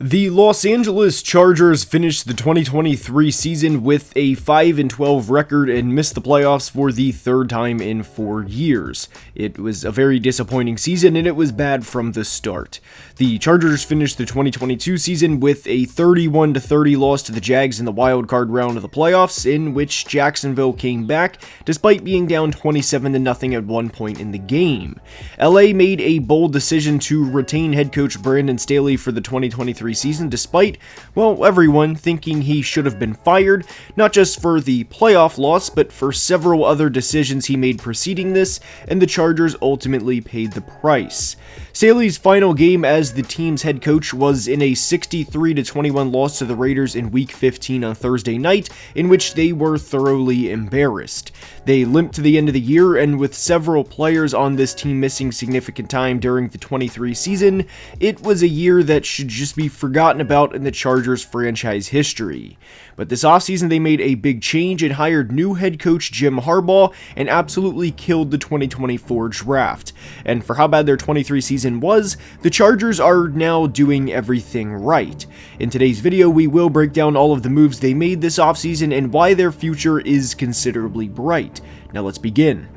The Los Angeles Chargers finished the 2023 season with a 5-12 record and missed the playoffs for the third time in 4 years. It was a very disappointing season and it was bad from the start. The Chargers finished the 2022 season with a 31-30 loss to the Jags in the wild card round of the playoffs, in which Jacksonville came back despite being down 27-0 at one point in the game. LA made a bold decision to retain head coach Brandon Staley for the 2023 season, despite, well, everyone thinking he should have been fired, not just for the playoff loss, but for several other decisions he made preceding this, and the Chargers ultimately paid the price. Staley's final game as the team's head coach was in a 63-21 loss to the Raiders in Week 15 on Thursday night, in which they were thoroughly embarrassed. They limped to the end of the year, and with several players on this team missing significant time during the 23 season, it was a year that should just be forgotten about in the Chargers franchise history. But this offseason they made a big change and hired new head coach Jim Harbaugh and absolutely killed the 2024 draft. And for how bad their 23 season was, the Chargers are now doing everything right. In today's video, we will break down all of the moves they made this offseason and why their future is considerably bright. Now let's begin.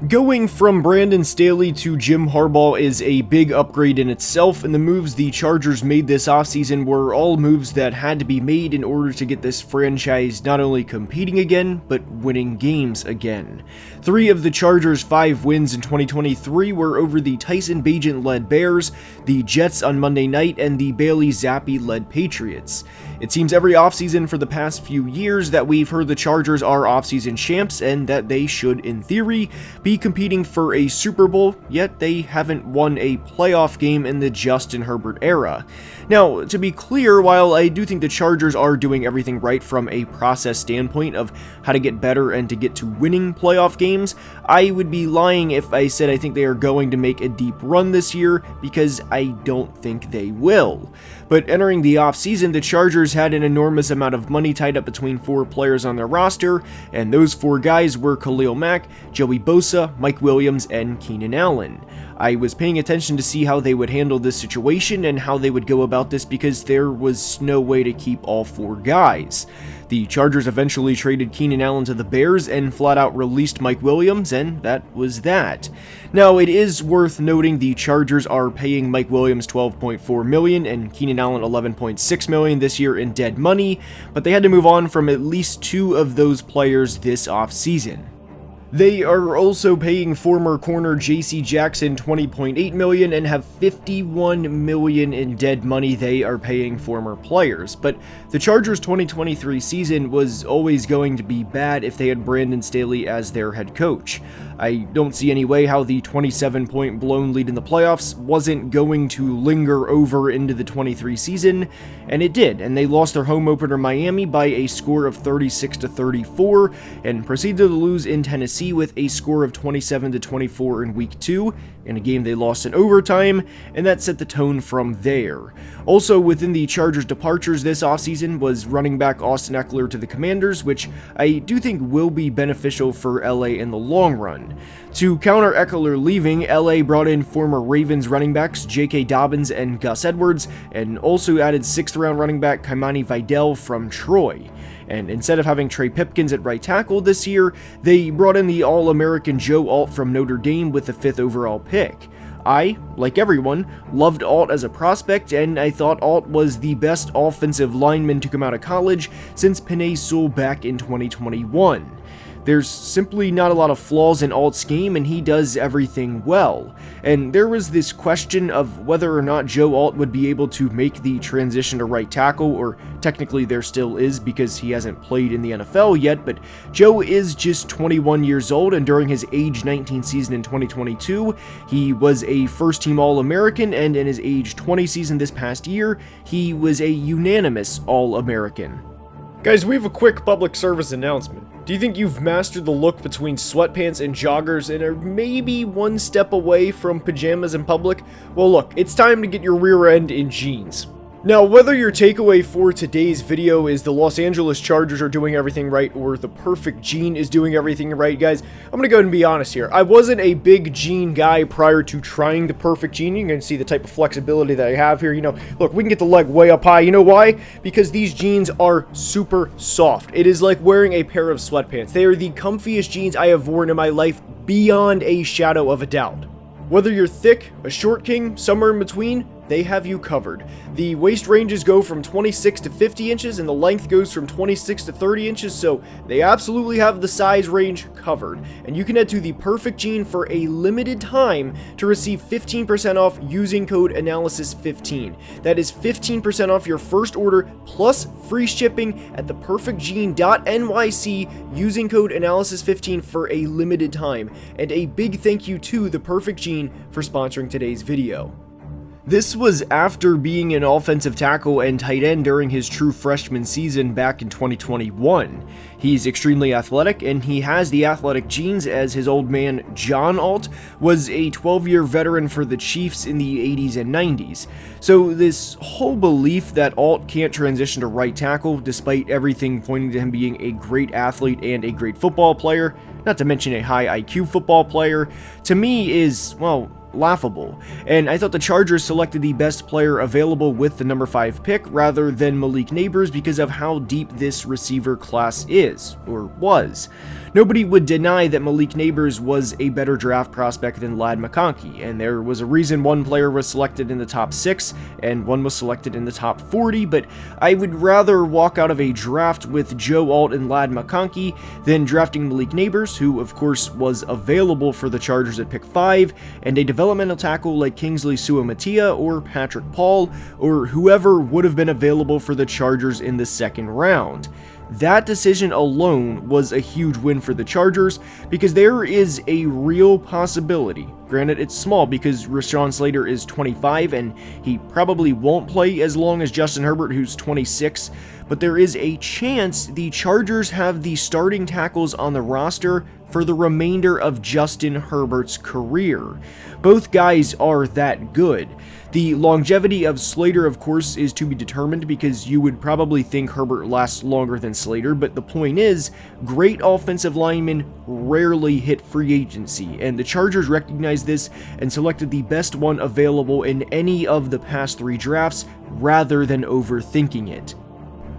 Going from Brandon Staley to Jim Harbaugh is a big upgrade in itself, and the moves the Chargers made this offseason were all moves that had to be made in order to get this franchise not only competing again, but winning games again. 3 of the Chargers' 5 wins in 2023 were over the Tyson Bagent-led Bears, the Jets on Monday night, and the Bailey Zappi-led Patriots. It seems every offseason for the past few years that we've heard the Chargers are offseason champs and that they should, in theory, be competing for a Super Bowl, yet they haven't won a playoff game in the Justin Herbert era. Now, to be clear, while I do think the Chargers are doing everything right from a process standpoint of how to get better and to get to winning playoff games, I would be lying if I said I think they are going to make a deep run this year, because I don't think they will. But entering the offseason, the Chargers had an enormous amount of money tied up between 4 players on their roster, and those 4 guys were Khalil Mack, Joey Bosa, Mike Williams, and Keenan Allen. I was paying attention to see how they would handle this situation and how they would go about this, because there was no way to keep all 4 guys. The Chargers eventually traded Keenan Allen to the Bears and flat out released Mike Williams, and that was that. Now, it is worth noting the Chargers are paying Mike Williams $12.4 million and Keenan Allen $11.6 million this year in dead money, but they had to move on from at least 2 of those players this offseason. They are also paying former corner J.C. Jackson $20.8 million and have $51 million in dead money they are paying former players. But the Chargers' 2023 season was always going to be bad if they had Brandon Staley as their head coach. I don't see any way how the 27-point blown lead in the playoffs wasn't going to linger over into the 23 season, and it did, and they lost their home opener Miami by a score of 36-34 and proceeded to lose in Tennessee with a score of 27-24 in Week 2, in a game they lost in overtime, and that set the tone from there. Also within the Chargers' departures this offseason was running back Austin Eckler to the Commanders, which I do think will be beneficial for LA in the long run. To counter Eckler leaving, LA brought in former Ravens running backs J.K. Dobbins and Gus Edwards, and also added 6th-round running back Kimani Vidal from Troy. And instead of having Trey Pipkins at right tackle this year, they brought in the All-American Joe Alt from Notre Dame with the 5th overall pick. I, like everyone, loved Alt as a prospect, and I thought Alt was the best offensive lineman to come out of college since Penei Sewell back in 2021. There's simply not a lot of flaws in Alt's game, and he does everything well. And there was this question of whether or not Joe Alt would be able to make the transition to right tackle, or technically there still is because he hasn't played in the NFL yet, but Joe is just 21 years old, and during his age 19 season in 2022, he was a first-team All-American, and in his age 20 season this past year, he was a unanimous All-American. Guys, we have a quick public service announcement. Do you think you've mastered the look between sweatpants and joggers and are maybe one step away from pajamas in public? Well, look, it's time to get your rear end in jeans. Now, whether your takeaway for today's video is the Los Angeles Chargers are doing everything right or the perfect gene is doing everything right, guys, I'm going to go ahead and be honest here. I wasn't a big gene guy prior to trying the perfect gene. You can see the type of flexibility that I have here. You know, look, we can get the leg way up high. You know why? Because these jeans are super soft. It is like wearing a pair of sweatpants. They are the comfiest jeans I have worn in my life beyond a shadow of a doubt. Whether you're thick, a short king, somewhere in between, they have you covered. The waist ranges go from 26 to 50 inches and the length goes from 26 to 30 inches, so they absolutely have the size range covered. And you can head to the Perfect Gene for a limited time to receive 15% off using code analysis15. That is 15% off your first order plus free shipping at theperfectgene.nyc using code analysis15 for a limited time. And a big thank you to the Perfect Gene for sponsoring today's video. This was after being an offensive tackle and tight end during his true freshman season back in 2021. He's extremely athletic, and he has the athletic genes as his old man John Alt was a 12-year veteran for the Chiefs in the 80s and 90s. So this whole belief that Alt can't transition to right tackle, despite everything pointing to him being a great athlete and a great football player, not to mention a high IQ football player, to me is, well, laughable. And I thought the Chargers selected the best player available with the number 5 pick rather than Malik Nabers because of how deep this receiver class is, or was. Nobody would deny that Malik Nabers was a better draft prospect than Ladd McConkey, and there was a reason one player was selected in the top 6 and one was selected in the top 40, but I would rather walk out of a draft with Joe Alt and Ladd McConkey than drafting Malik Nabers, who of course was available for the Chargers at pick 5, and a developmental tackle like Kingsley Suamatia or Patrick Paul, or whoever would have been available for the Chargers in the second round. That decision alone was a huge win for the Chargers because there is a real possibility. Granted, it's small because Rashawn Slater is 25 and he probably won't play as long as Justin Herbert, who's 26, but there is a chance the Chargers have the starting tackles on the roster for the remainder of Justin Herbert's career. Both guys are that good. The longevity of Slater, of course, is to be determined because you would probably think Herbert lasts longer than Slater, but the point is, great offensive linemen rarely hit free agency, and the Chargers recognized this and selected the best one available in any of the past 3 drafts rather than overthinking it.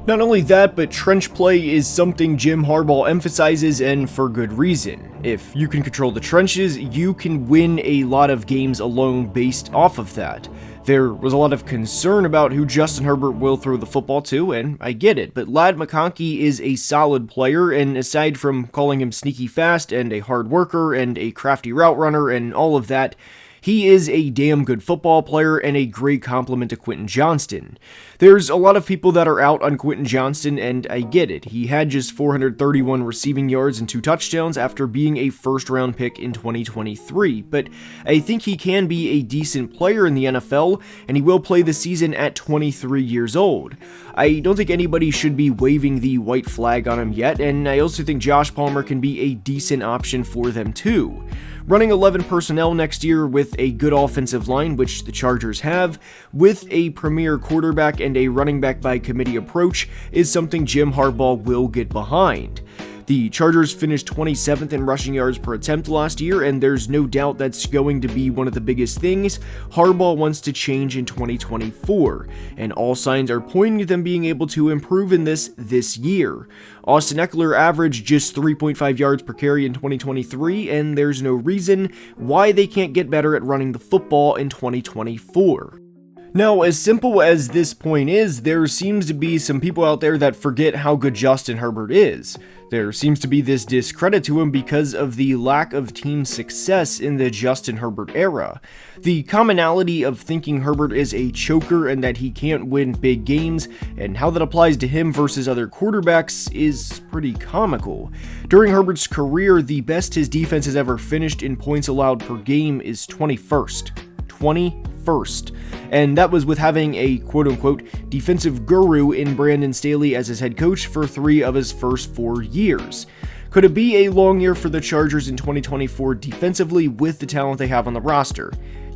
Not only that, but trench play is something Jim Harbaugh emphasizes, and for good reason. If you can control the trenches, you can win a lot of games alone based off of that. There was a lot of concern about who Justin Herbert will throw the football to, and I get it, but Ladd McConkey is a solid player, and aside from calling him sneaky fast and a hard worker and a crafty route runner and all of that, he is a damn good football player and a great compliment to Quentin Johnston. There's a lot of people that are out on Quentin Johnston, and I get it. He had just 431 receiving yards and 2 touchdowns after being a first-round pick in 2023, but I think he can be a decent player in the NFL, and he will play the season at 23 years old. I don't think anybody should be waving the white flag on him yet, and I also think Josh Palmer can be a decent option for them too. Running 11 personnel next year with a good offensive line, which the Chargers have, with a premier quarterback and a running back by committee approach is something Jim Harbaugh will get behind. The Chargers finished 27th in rushing yards per attempt last year, and there's no doubt that's going to be one of the biggest things Harbaugh wants to change in 2024, and all signs are pointing to them being able to improve in this year. Austin Eckler averaged just 3.5 yards per carry in 2023, and there's no reason why they can't get better at running the football in 2024. Now, as simple as this point is, there seems to be some people out there that forget how good Justin Herbert is. There seems to be this discredit to him because of the lack of team success in the Justin Herbert era. The commonality of thinking Herbert is a choker and that he can't win big games, and how that applies to him versus other quarterbacks is pretty comical. During Herbert's career, the best his defense has ever finished in points allowed per game is 21st. 21st. And that was with having a quote-unquote defensive guru in Brandon Staley as his head coach for 3 of his first 4 years. Could it be a long year for the Chargers in 2024 defensively with the talent they have on the roster?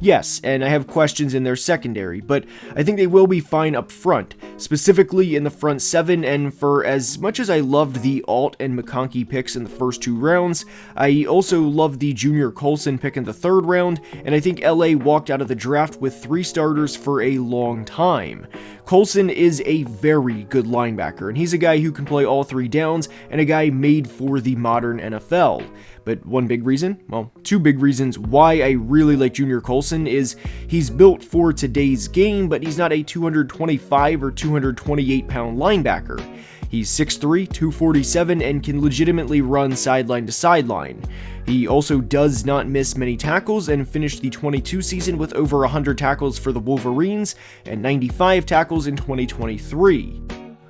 Yes, and I have questions in their secondary, but I think they will be fine up front, specifically in the front seven, and for as much as I loved the Alt and McConkey picks in the first 2 rounds, I also loved the Junior Colson pick in the 3rd round, and I think LA walked out of the draft with 3 starters for a long time. Colson is a very good linebacker, and he's a guy who can play all 3 downs, and a guy made for the modern NFL. But one big reason, well, 2 big reasons why I really like Junior Colson is he's built for today's game, but he's not a 225 or 228 pound linebacker. He's 6'3", 247, and can legitimately run sideline to sideline. He also does not miss many tackles and finished the 22 season with over 100 tackles for the Wolverines and 95 tackles in 2023.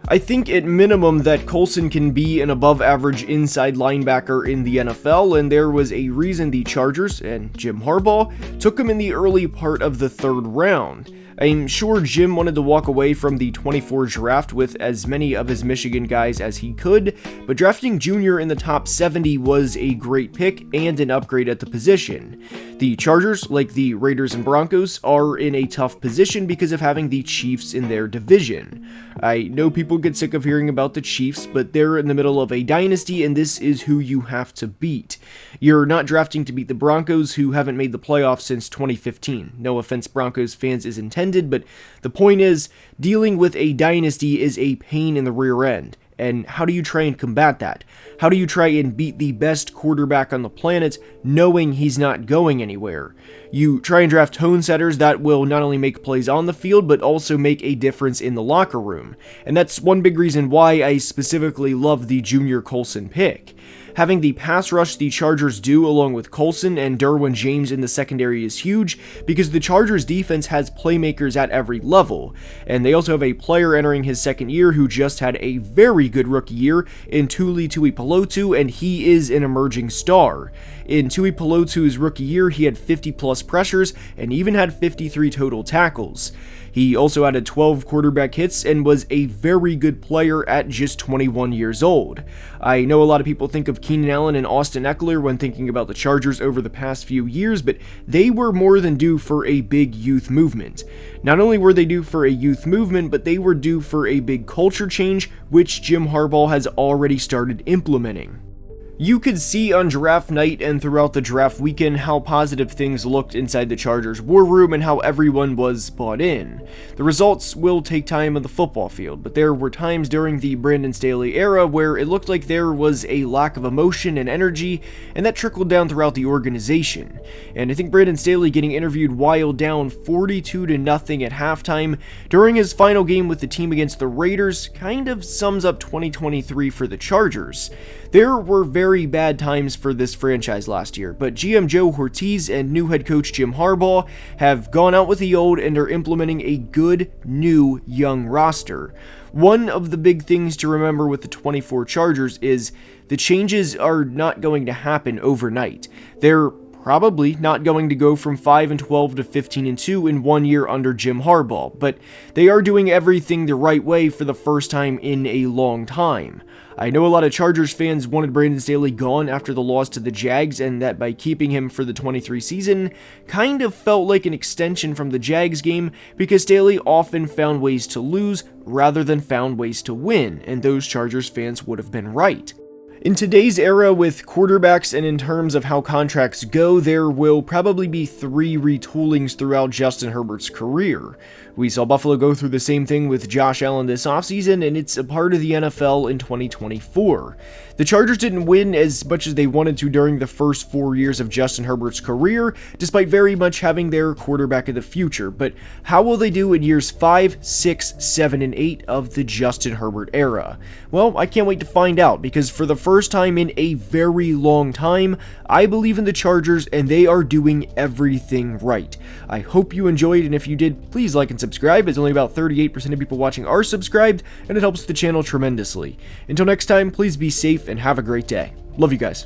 I think at minimum that Colson can be an above average inside linebacker in the NFL, and there was a reason the Chargers and Jim Harbaugh took him in the early part of the 3rd round. I'm sure Jim wanted to walk away from the 24 draft with as many of his Michigan guys as he could, but drafting Junior in the top 70 was a great pick and an upgrade at the position. The Chargers, like the Raiders and Broncos, are in a tough position because of having the Chiefs in their division. I know people get sick of hearing about the Chiefs, but they're in the middle of a dynasty, and this is who you have to beat. You're not drafting to beat the Broncos, who haven't made the playoffs since 2015. No offense, Broncos fans, is intended, but the point is, dealing with a dynasty is a pain in the rear end. And how do you try and combat that? How do you try and beat the best quarterback on the planet knowing he's not going anywhere? You try and draft tone setters that will not only make plays on the field, but also make a difference in the locker room. And that's one big reason why I specifically love the Junior Colson pick. Having the pass rush the Chargers do along with Colson and Derwin James in the secondary is huge because the Chargers defense has playmakers at every level, and they also have a player entering his 2nd year who just had a very good rookie year in Tuli Tuipulotu, and he is an emerging star. In Tuipulotu's rookie year, he had 50 plus pressures and even had 53 total tackles. He also added 12 quarterback hits and was a very good player at just 21 years old. I know a lot of people think of Keenan Allen and Austin Eckler when thinking about the Chargers over the past few years, but they were more than due for a big youth movement. Not only were they due for a youth movement, but they were due for a big culture change, which Jim Harbaugh has already started implementing. You could see on draft night and throughout the draft weekend how positive things looked inside the Chargers war room and how everyone was bought in. The results will take time on the football field, but there were times during the Brandon Staley era where it looked like there was a lack of emotion and energy, and that trickled down throughout the organization. And I think Brandon Staley getting interviewed while down 42-0 at halftime during his final game with the team against the Raiders kind of sums up 2023 for the Chargers. There were very bad times for this franchise last year, but GM Joe Ortiz and new head coach Jim Harbaugh have gone out with the old and are implementing a good, new, young roster. One of the big things to remember with the 24 Chargers is the changes are not going to happen overnight. They're probably not going to go from 5-12 to 15-2 in 1 year under Jim Harbaugh, but they are doing everything the right way for the first time in a long time. I know a lot of Chargers fans wanted Brandon Staley gone after the loss to the Jags, and that by keeping him for the 23 season kind of felt like an extension from the Jags game because Staley often found ways to lose rather than found ways to win, and those Chargers fans would have been right. In today's era with quarterbacks and in terms of how contracts go, there will probably be 3 retoolings throughout Justin Herbert's career. We saw Buffalo go through the same thing with Josh Allen this offseason, and it's a part of the NFL in 2024. The Chargers didn't win as much as they wanted to during the first 4 years of Justin Herbert's career, despite very much having their quarterback of the future. But how will they do in years 5, 6, 7, and 8 of the Justin Herbert era? Well, I can't wait to find out, because for the first time in a very long time, I believe in the Chargers, and they are doing everything right. I hope you enjoyed, and if you did, please like and subscribe, as only about 38% of people watching are subscribed, and it helps the channel tremendously. Until next time, please be safe and have a great day. Love you guys.